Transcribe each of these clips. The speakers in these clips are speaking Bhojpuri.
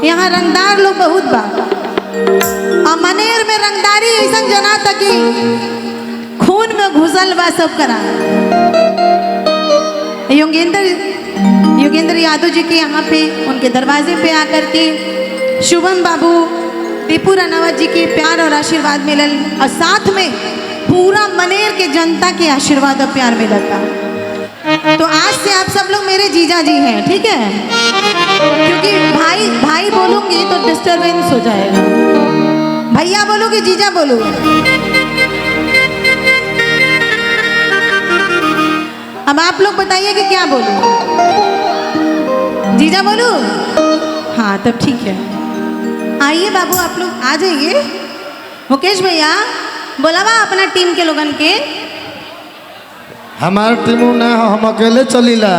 यहाँ रंगदार लोग बहुत बा। और मनेर में रंगदारी ऐसा जना था कि खून में घुसल बा सब करा। योगेंद्र यादव जी के यहाँ पे उनके दरवाजे पे आकर के शुभम बाबू दीपू रानावत जी के प्यार और आशीर्वाद मिलल और साथ में पूरा मनेर के जनता के आशीर्वाद और प्यार मिला था। तो आज से आप सब लोग मेरे जीजा जी हैं, ठीक है? क्योंकि भाई भाई बोलूंगी तो डिस्टरबेंस हो जाएगा। भैया बोलो कि जीजा बोलो? अब आप लोग बताइए कि क्या बोलूं? जीजा बोलूं? हाँ तब ठीक है। आइए बाबू आप लोग आ जाइए। मुकेश भैया बोलावा अपना टीम के लोगन के। हमार टीम ना हम अकेले चलीला,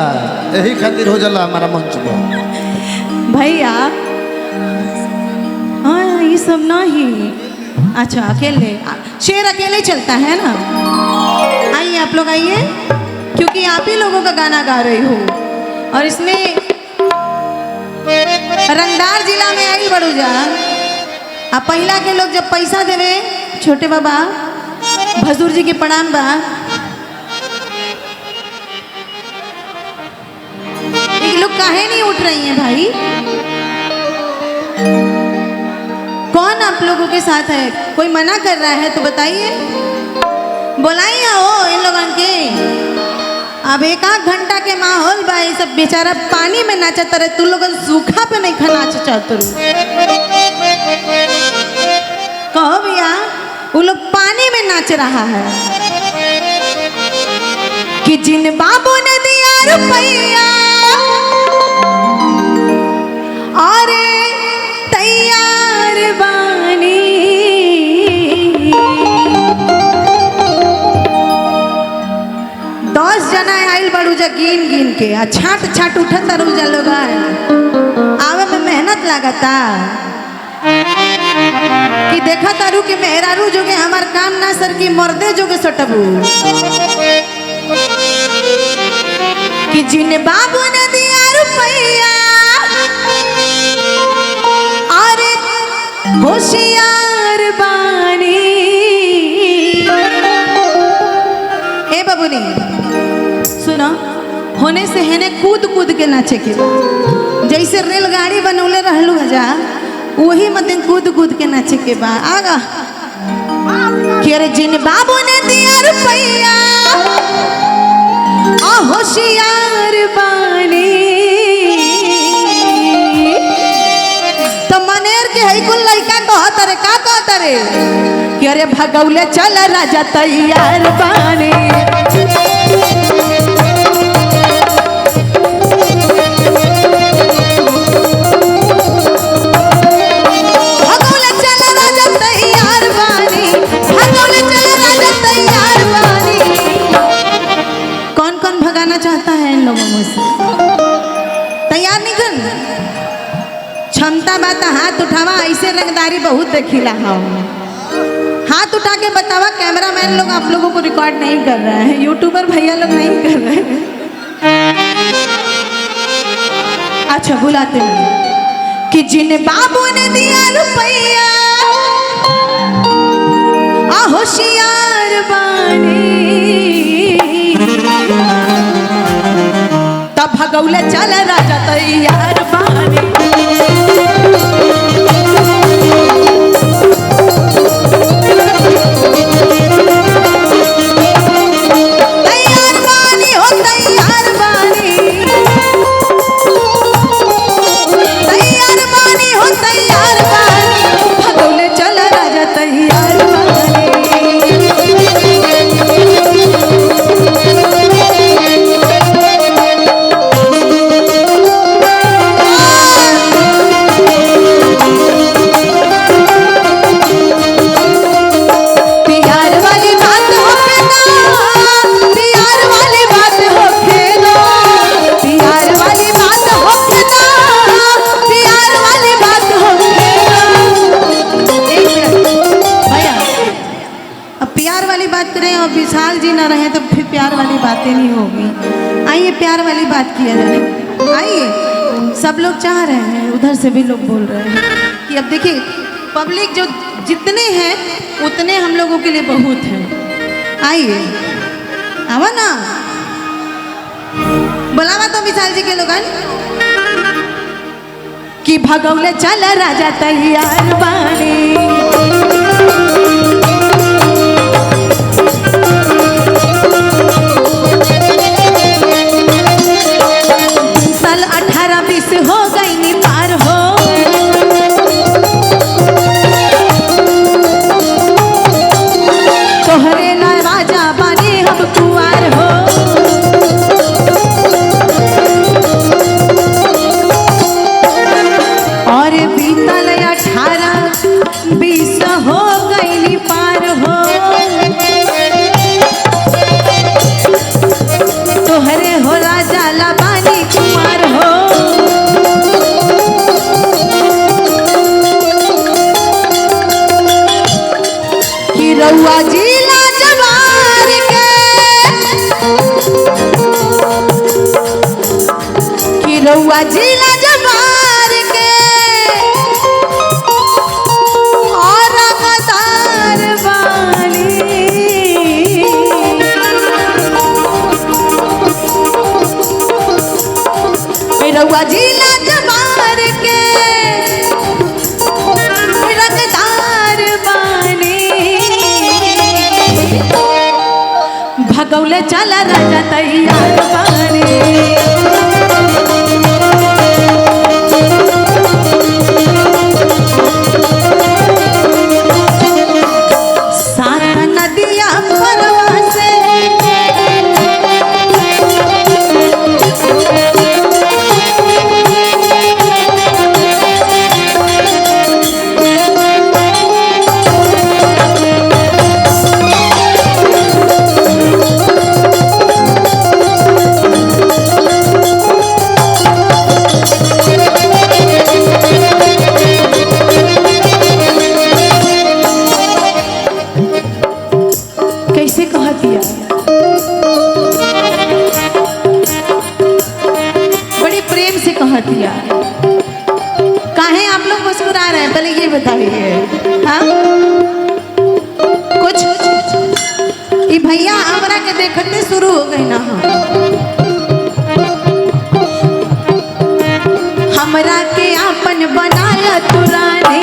यही खातिर हो जाला हमारा मंच पर। भैया हाँ ये सब नहीं। अच्छा अकेले शेर अकेले चलता है ना? आइए आप लोग आइए, क्योंकि आप ही लोगों का गाना गा रही हो और इसमें रंगदार जिला में आई बड़ूजा। अब पहला के लोग जब पैसा देवे छोटे बाबा भसुर जी के प्रणाम बा। ये लोग काहे नहीं उठ रही हैं भाई? कौन आप लोगों के साथ है? कोई मना कर रहा है तो बताइए, बुलाइए हो इन लोगों के। अब एक आध घंटा के माहौल बा, ये सब बेचारा पानी में नाचता रहे, तू लोग सूखा पे नहीं खा नाच चाहते कहो भैया। वो लोग पानी में नाच रहा है कि जिन बाबू ने दिया रुपया अरे तैयार बानी, दस जना आइल बड़ू जा गिन गिन के छाट छाट उठत रू जा लोग आवे में मेहनत लागता कि देखा तारू कि मेहरारू जोगे हमार काम ना सर की मर्दे जोगे सटबू कि जिन बाबू ने दिया रुपया अरे होशियार बानी। ए बाबूनी सुनो, होने से हेने कूद कूद के नाचे के, जैसे रेलगाड़ी बनौले रहलू जा वही मत कूद कूद के नाचे के बा। आगा कि अरे जिन बाबू ने दिया रुपया होशियार बानी। तो मनेर के है कुल लड़का कहता रे, का कहता रे कि अरे भगौले चल राजा तैयार बानी। चाहता है इन लोगों में से? तैयार नहीं कर क्षमता बात हाथ उठावा। ऐसे रंगदारी बहुत देखिला हम। हाथ उठा के बतावा। कैमरामैन लोग आप लोगों को रिकॉर्ड नहीं कर रहे हैं, यूट्यूबर भैया लोग नहीं कर रहे हैं। अच्छा बुलाते हैं कि जिन बाबू ने दिया रुपया होशियार बानी, भगौले चल राजा तैयार बानी। तैयार बानी हो तैयार बानी, तैयार बानी हो तैयार बानी, भगौले चल राजा तैयार बानी। विशाल जी ना रहे तो फिर प्यार वाली बातें नहीं होगी। आइए प्यार वाली बात किया जाए। आइए, सब लोग चाह रहे हैं, उधर से भी लोग बोल रहे हैं कि अब देखिए पब्लिक जो जितने हैं उतने हम लोगों के लिए बहुत हैं। आइए, आवा ना, बुलावा तो विशाल जी के लोगन कि भगौले चल राजा तैयार बानी, साल 18-20 हो गई नी पार हो, तोहरे ला राजा बानी हम कुंवार हो। और बीतल 18-20 हो गई नी पार हो, तोहरे हो राजा ला बानी कुंवार हो। कि रउआ जिला जवार के, कि रउआ जिला जवार के और रंगदार बानी, रउआ जिला जवार के रंगदार बानी, भगौले चला राजा तैयार बानी। सात नदिया परवा से कैसे कह दिया, बड़ी प्रेम से कह दिया। काहे आप लोग मुस्कुरा रहे हैं, पहले ये बताइए। हाँ, कुछ ये भैया हमरा के देखते शुरू हो गई ना, हमरा के आपन बनाया तुरानी,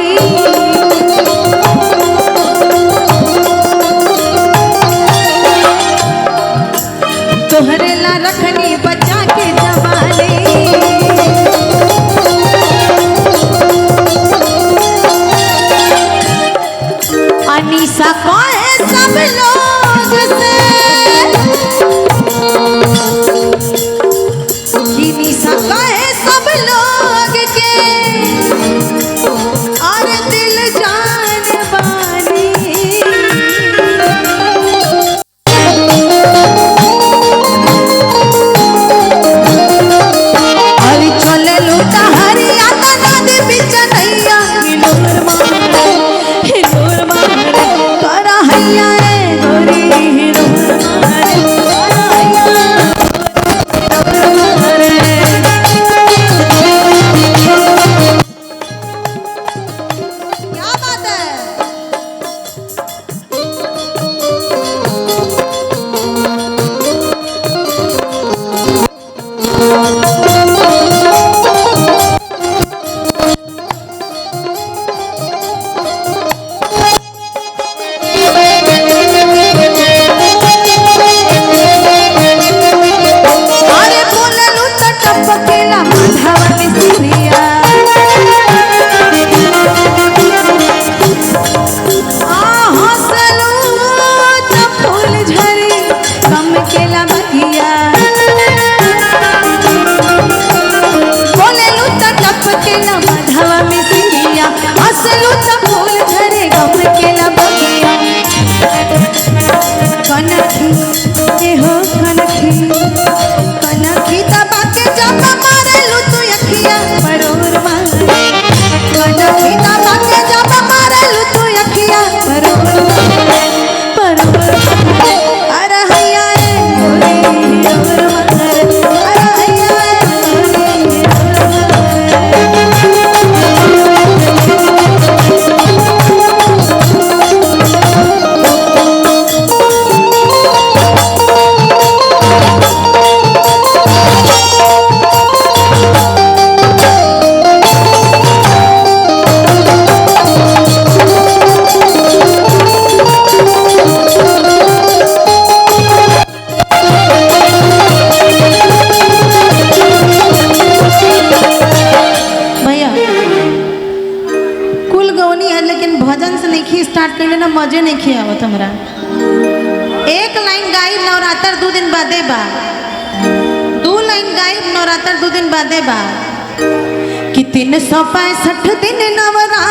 तोहरे ला रखनी बचा के जवानी, अनीसा कहे सब लोग से, कि निशा कहे सब लोग के ना मजे नहीं खियावत हमरा। एक लाइन गायब नवरात्र 2 दिन बादे बा, 2 लाइन गायब नवरात्र 2 दिन बादे बा कि 365 दिन नवरात्र